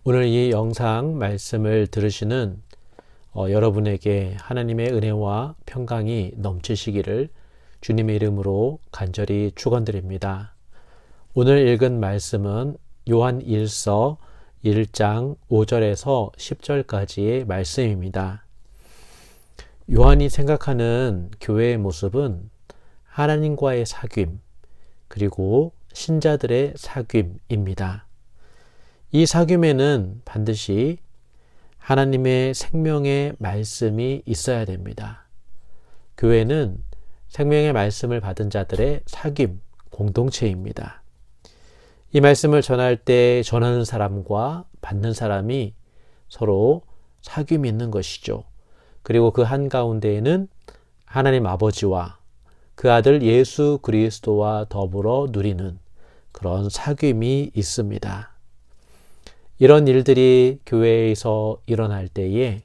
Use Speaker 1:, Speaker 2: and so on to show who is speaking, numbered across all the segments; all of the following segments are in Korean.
Speaker 1: 오늘 이 영상 말씀을 들으시는 여러분에게 하나님의 은혜와 평강이 넘치시기를 주님의 이름으로 간절히 축원드립니다. 오늘 읽은 말씀은 요한 1서 1장 5절에서 10절까지의 말씀입니다. 요한이 생각하는 교회의 모습은 하나님과의 사귐, 그리고 신자들의 사귐입니다. 이 사귐에는 반드시 하나님의 생명의 말씀이 있어야 됩니다. 교회는 생명의 말씀을 받은 자들의 사귐, 공동체입니다. 이 말씀을 전할 때 전하는 사람과 받는 사람이 서로 사귐이 있는 것이죠. 그리고 그 한가운데에는 하나님 아버지와 그 아들 예수 그리스도와 더불어 누리는 그런 사귐이 있습니다. 이런 일들이 교회에서 일어날 때에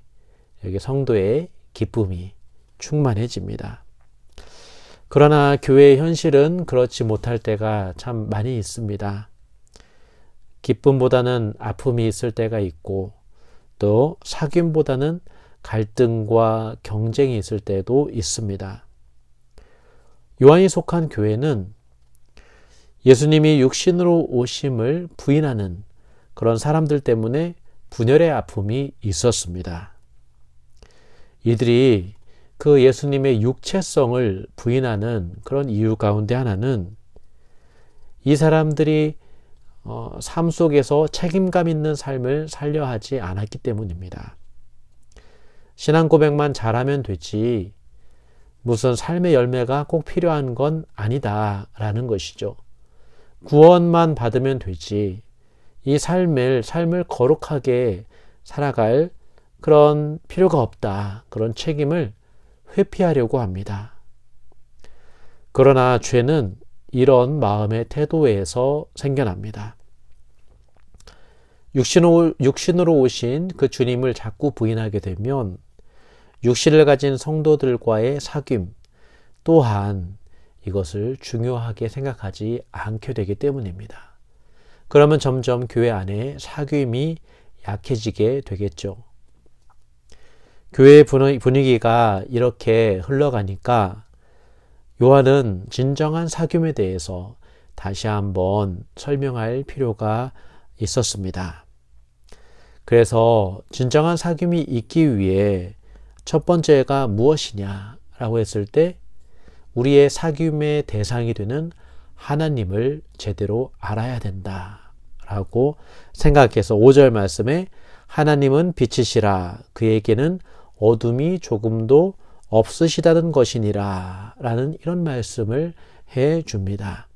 Speaker 1: 여기 성도의 기쁨이 충만해집니다. 그러나 교회의 현실은 그렇지 못할 때가 참 많이 있습니다. 기쁨보다는 아픔이 있을 때가 있고 또 사귐보다는 갈등과 경쟁이 있을 때도 있습니다. 요한이 속한 교회는 예수님이 육신으로 오심을 부인하는 그런 사람들 때문에 분열의 아픔이 있었습니다. 이들이 그 예수님의 육체성을 부인하는 그런 이유 가운데 하나는 이 사람들이 삶 속에서 책임감 있는 삶을 살려 하지 않았기 때문입니다. 신앙 고백만 잘하면 되지 무슨 삶의 열매가 꼭 필요한 건 아니다라는 것이죠. 구원만 받으면 되지 이 삶을 거룩하게 살아갈 그런 필요가 없다. 그런 책임을 회피하려고 합니다. 그러나 죄는 이런 마음의 태도에서 생겨납니다. 육신으로 오신 그 주님을 자꾸 부인하게 되면 육신을 가진 성도들과의 사귐 또한 이것을 중요하게 생각하지 않게 되기 때문입니다. 그러면 점점 교회 안에 사귐이 약해지게 되겠죠. 교회의 분위기가 이렇게 흘러가니까 요한은 진정한 사귐에 대해서 다시 한번 설명할 필요가 있었습니다. 그래서 진정한 사귐이 있기 위해 첫 번째가 무엇이냐라고 했을 때 우리의 사귐의 대상이 되는 하나님을 제대로 알아야 된다라고 생각해서 5절 말씀에 하나님은 빛이시라 그에게는 어둠이 조금도 없으시다는 것이니라 라는 이런 말씀을 해 줍니다.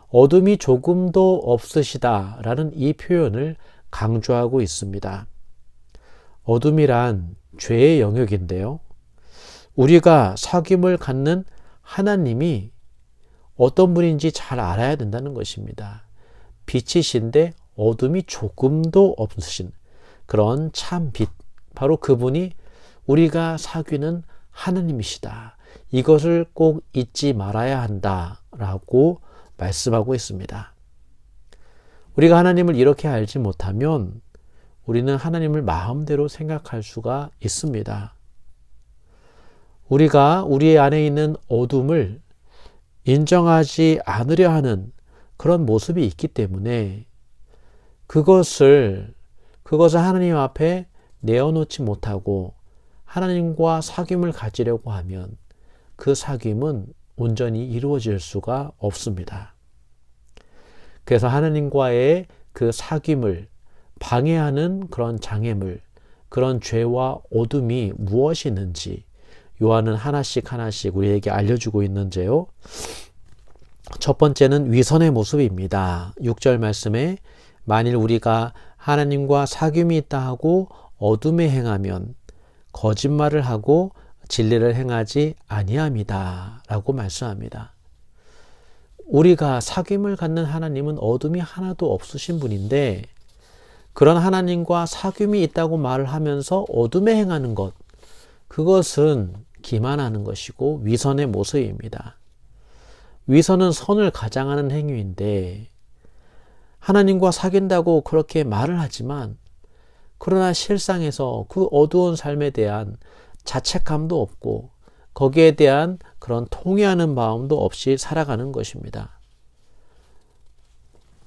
Speaker 1: 어둠이 조금도 없으시다 라는 이 표현을 강조하고 있습니다. 어둠이란 죄의 영역인데요. 우리가 사귐을 갖는 하나님이 어떤 분인지 잘 알아야 된다는 것입니다. 빛이신데 어둠이 조금도 없으신 그런 참 빛, 바로 그분이 우리가 사귀는 하나님이시다. 이것을 꼭 잊지 말아야 한다라고 말씀하고 있습니다. 우리가 하나님을 이렇게 알지 못하면 우리는 하나님을 마음대로 생각할 수가 있습니다. 우리가 우리 안에 있는 어둠을 인정하지 않으려 하는 그런 모습이 있기 때문에 그것을 하나님 앞에 내어놓지 못하고 하나님과 사귐을 가지려고 하면 그 사귐은 온전히 이루어질 수가 없습니다. 그래서 하나님과의 그 사귐을 방해하는 그런 장애물, 그런 죄와 어둠이 무엇이 있는지 요한은 하나씩 우리에게 알려주고 있는데요. 첫 번째는 위선의 모습입니다. 6절 말씀에 만일 우리가 하나님과 사귐이 있다 하고 어둠에 행하면 거짓말을 하고 진리를 행하지 아니함이다 라고 말씀합니다. 우리가 사귐을 갖는 하나님은 어둠이 하나도 없으신 분인데 그런 하나님과 사귐이 있다고 말을 하면서 어둠에 행하는 것, 그것은 기만하는 것이고 위선의 모습입니다. 위선은 선을 가장하는 행위인데 하나님과 사귄다고 그렇게 말을 하지만 그러나 실상에서 그 어두운 삶에 대한 자책감도 없고 거기에 대한 그런 통회하는 마음도 없이 살아가는 것입니다.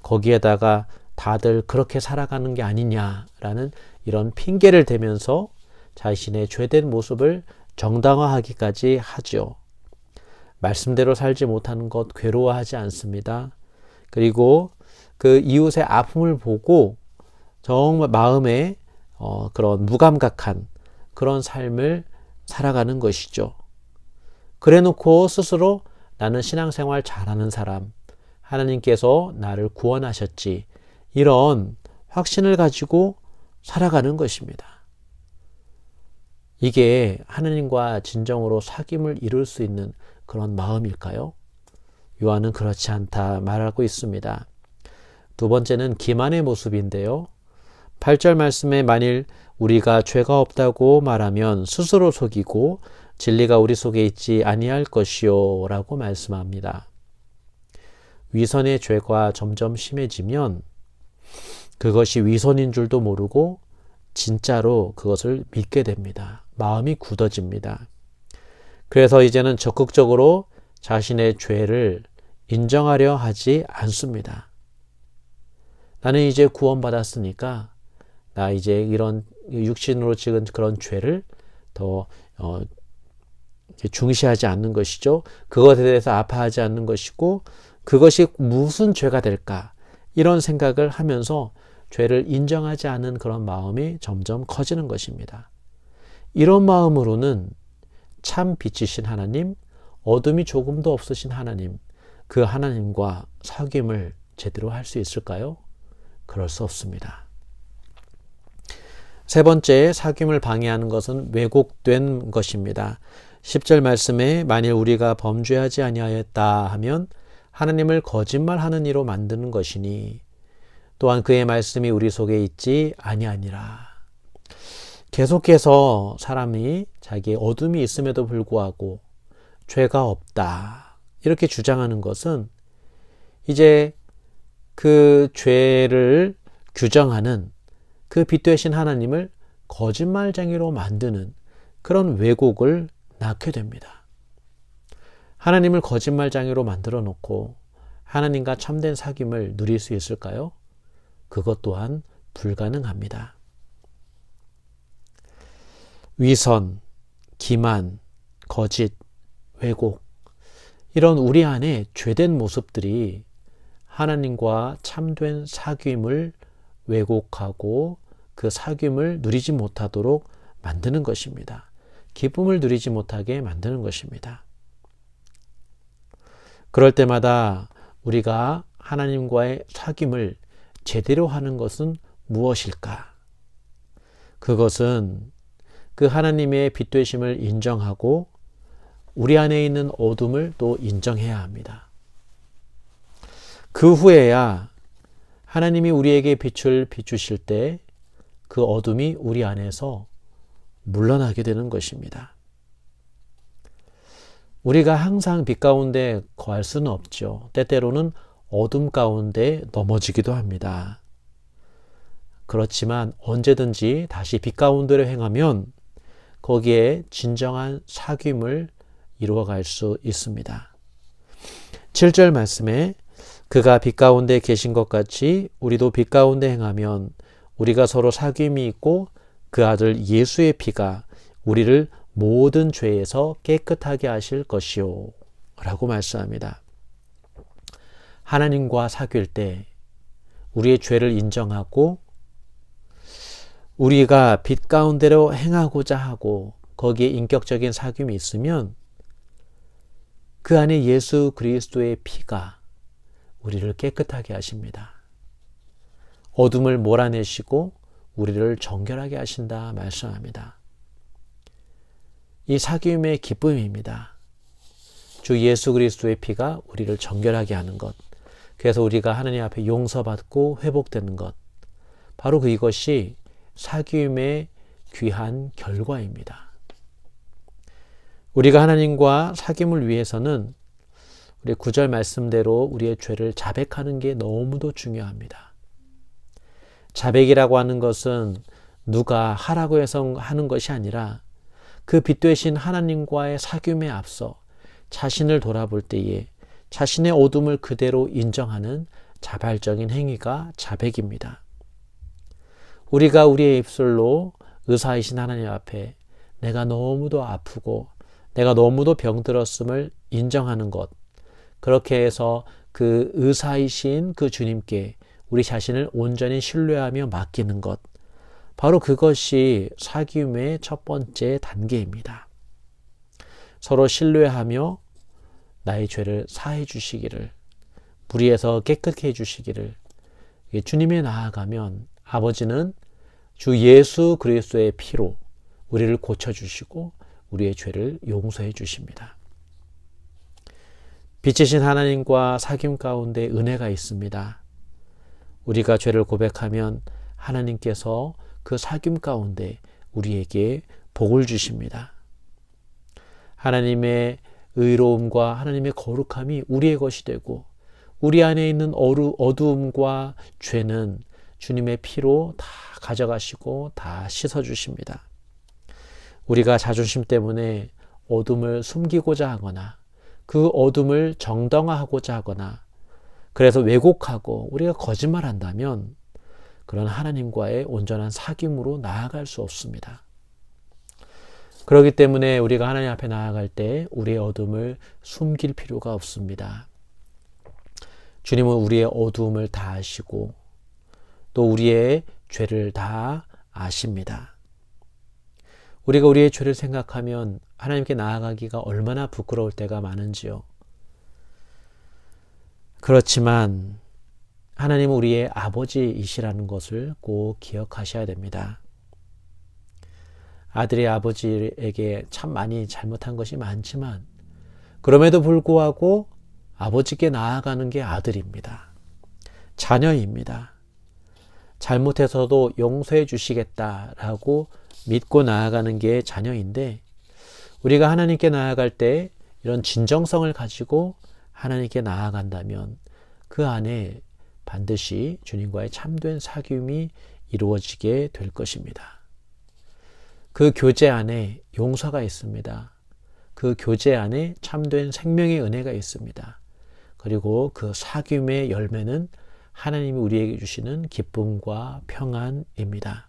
Speaker 1: 거기에다가 다들 그렇게 살아가는 게 아니냐라는 이런 핑계를 대면서 자신의 죄된 모습을 정당화하기까지 하죠. 말씀대로 살지 못하는 것 괴로워하지 않습니다. 그리고 그 이웃의 아픔을 보고 정말 마음에 그런 무감각한 그런 삶을 살아가는 것이죠. 그래놓고 스스로 나는 신앙생활 잘하는 사람, 하나님께서 나를 구원하셨지, 이런 확신을 가지고 살아가는 것입니다. 이게 하나님과 진정으로 사귐을 이룰 수 있는 그런 마음일까요? 요한은 그렇지 않다 말하고 있습니다. 두 번째는 기만의 모습인데요. 8절 말씀에 만일 우리가 죄가 없다고 말하면 스스로 속이고 진리가 우리 속에 있지 아니할 것이요 라고 말씀합니다. 위선의 죄가 점점 심해지면 그것이 위선인 줄도 모르고 진짜로 그것을 믿게 됩니다. 마음이 굳어집니다. 그래서 이제는 적극적으로 자신의 죄를 인정하려 하지 않습니다. 나는 이제 구원받았으니까 나 이제 이런 육신으로 지은 그런 죄를 더 중시하지 않는 것이죠. 그것에 대해서 아파하지 않는 것이고 그것이 무슨 죄가 될까 이런 생각을 하면서 죄를 인정하지 않는 그런 마음이 점점 커지는 것입니다. 이런 마음으로는 참 빛이신 하나님, 어둠이 조금도 없으신 하나님, 그 하나님과 사귐을 제대로 할 수 있을까요? 그럴 수 없습니다. 세 번째, 사귐을 방해하는 것은 왜곡된 것입니다. 10절 말씀에 만일 우리가 범죄하지 아니하였다 하면 하나님을 거짓말하는 이로 만드는 것이니 또한 그의 말씀이 우리 속에 있지 아니하니라. 계속해서 사람이 자기의 어둠이 있음에도 불구하고 죄가 없다 이렇게 주장하는 것은 이제 그 죄를 규정하는 그 빛 되신 하나님을 거짓말쟁이로 만드는 그런 왜곡을 낳게 됩니다. 하나님을 거짓말쟁이로 만들어 놓고 하나님과 참된 사귐을 누릴 수 있을까요? 그것 또한 불가능합니다. 위선, 기만, 거짓, 왜곡 이런 우리 안에 죄된 모습들이 하나님과 참된 사귐을 왜곡하고 그 사귐을 누리지 못하도록 만드는 것입니다. 기쁨을 누리지 못하게 만드는 것입니다. 그럴 때마다 우리가 하나님과의 사귐을 제대로 하는 것은 무엇일까? 그것은 그 하나님의 빛 되심을 인정하고 우리 안에 있는 어둠을 또 인정해야 합니다. 그 후에야 하나님이 우리에게 빛을 비추실 때 그 어둠이 우리 안에서 물러나게 되는 것입니다. 우리가 항상 빛 가운데 거할 수는 없죠. 때때로는 어둠 가운데 넘어지기도 합니다. 그렇지만 언제든지 다시 빛 가운데로 행하면 거기에 진정한 사귐을 이루어갈 수 있습니다. 7절 말씀에 그가 빛 가운데 계신 것 같이 우리도 빛 가운데 행하면 우리가 서로 사귐이 있고 그 아들 예수의 피가 우리를 모든 죄에서 깨끗하게 하실 것이요 라고 말씀합니다. 하나님과 사귈 때 우리의 죄를 인정하고 우리가 빛 가운데로 행하고자 하고 거기에 인격적인 사귐이 있으면 그 안에 예수 그리스도의 피가 우리를 깨끗하게 하십니다. 어둠을 몰아내시고 우리를 정결하게 하신다 말씀합니다. 이 사귐의 기쁨입니다. 주 예수 그리스도의 피가 우리를 정결하게 하는 것, 그래서 우리가 하나님 앞에 용서받고 회복되는 것, 바로 이것이 사귐의 귀한 결과입니다. 우리가 하나님과 사귐을 위해서는 우리 9절 말씀대로 우리의 죄를 자백하는 게 너무도 중요합니다. 자백이라고 하는 것은 누가 하라고 해서 하는 것이 아니라 그 빛 되신 하나님과의 사귐에 앞서 자신을 돌아볼 때에 자신의 어둠을 그대로 인정하는 자발적인 행위가 자백입니다. 우리가 우리의 입술로 의사이신 하나님 앞에 내가 너무도 아프고 내가 너무도 병들었음을 인정하는 것, 그렇게 해서 그 의사이신 그 주님께 우리 자신을 온전히 신뢰하며 맡기는 것, 바로 그것이 사귐의 첫 번째 단계입니다. 서로 신뢰하며 나의 죄를 사해 주시기를, 불의에서 깨끗게 해 주시기를, 주님에 나아가면 아버지는 주 예수 그리스도의 피로 우리를 고쳐주시고 우리의 죄를 용서해 주십니다. 빛이신 하나님과 사귐 가운데 은혜가 있습니다. 우리가 죄를 고백하면 하나님께서 그 사귐 가운데 우리에게 복을 주십니다. 하나님의 의로움과 하나님의 거룩함이 우리의 것이 되고 우리 안에 있는 어두움과 죄는 주님의 피로 다 가져가시고 다 씻어주십니다. 우리가 자존심 때문에 어둠을 숨기고자 하거나 그 어둠을 정당화하고자 하거나 그래서 왜곡하고 우리가 거짓말한다면 그런 하나님과의 온전한 사귐으로 나아갈 수 없습니다. 그렇기 때문에 우리가 하나님 앞에 나아갈 때 우리의 어둠을 숨길 필요가 없습니다. 주님은 우리의 어두움을 다 아시고 또 우리의 죄를 다 아십니다. 우리가 우리의 죄를 생각하면 하나님께 나아가기가 얼마나 부끄러울 때가 많은지요. 그렇지만 하나님은 우리의 아버지이시라는 것을 꼭 기억하셔야 됩니다. 아들이 아버지에게 참 많이 잘못한 것이 많지만 그럼에도 불구하고 아버지께 나아가는 게 아들입니다. 자녀입니다. 잘못해서도 용서해 주시겠다라고 믿고 나아가는 게 자녀인데 우리가 하나님께 나아갈 때 이런 진정성을 가지고 하나님께 나아간다면 그 안에 반드시 주님과의 참된 사귐이 이루어지게 될 것입니다. 그 교제 안에 용서가 있습니다. 그 교제 안에 참된 생명의 은혜가 있습니다. 그리고 그 사귐의 열매는 하나님이 우리에게 주시는 기쁨과 평안입니다.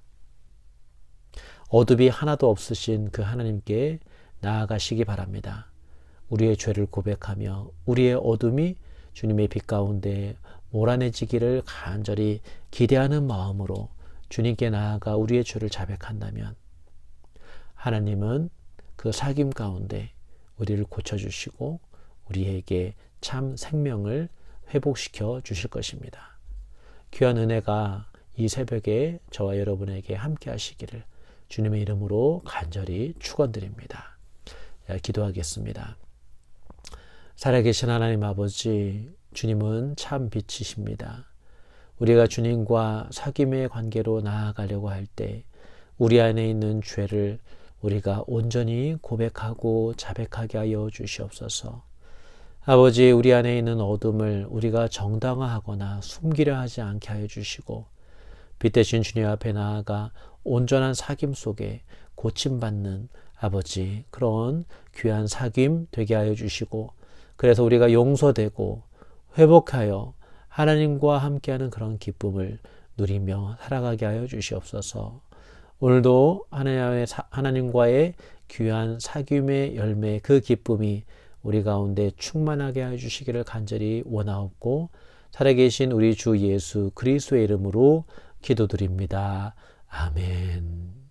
Speaker 1: 어둠이 하나도 없으신 그 하나님께 나아가시기 바랍니다. 우리의 죄를 고백하며 우리의 어둠이 주님의 빛 가운데 몰아내지기를 간절히 기대하는 마음으로 주님께 나아가 우리의 죄를 자백한다면 하나님은 그 사귐 가운데 우리를 고쳐주시고 우리에게 참 생명을 회복시켜 주실 것입니다. 귀한 은혜가 이 새벽에 저와 여러분에게 함께 하시기를 주님의 이름으로 간절히 축원드립니다. 기도하겠습니다. 살아계신 하나님 아버지, 주님은 참 빛이십니다. 우리가 주님과 사귐의 관계로 나아가려고 할 때 우리 안에 있는 죄를 우리가 온전히 고백하고 자백하게 하여 주시옵소서. 아버지, 우리 안에 있는 어둠을 우리가 정당화하거나 숨기려 하지 않게 하여 주시고 빛 대신 주님 앞에 나아가 온전한 사귐 속에 고침받는 아버지, 그런 귀한 사귐 되게 하여 주시고 그래서 우리가 용서되고 회복하여 하나님과 함께하는 그런 기쁨을 누리며 살아가게 하여 주시옵소서. 오늘도 하나님과의 귀한 사귐의 열매, 그 기쁨이 우리 가운데 충만하게 하여 주시기를 간절히 원하옵고 살아계신 우리 주 예수 그리스도의 이름으로 기도드립니다. 아멘.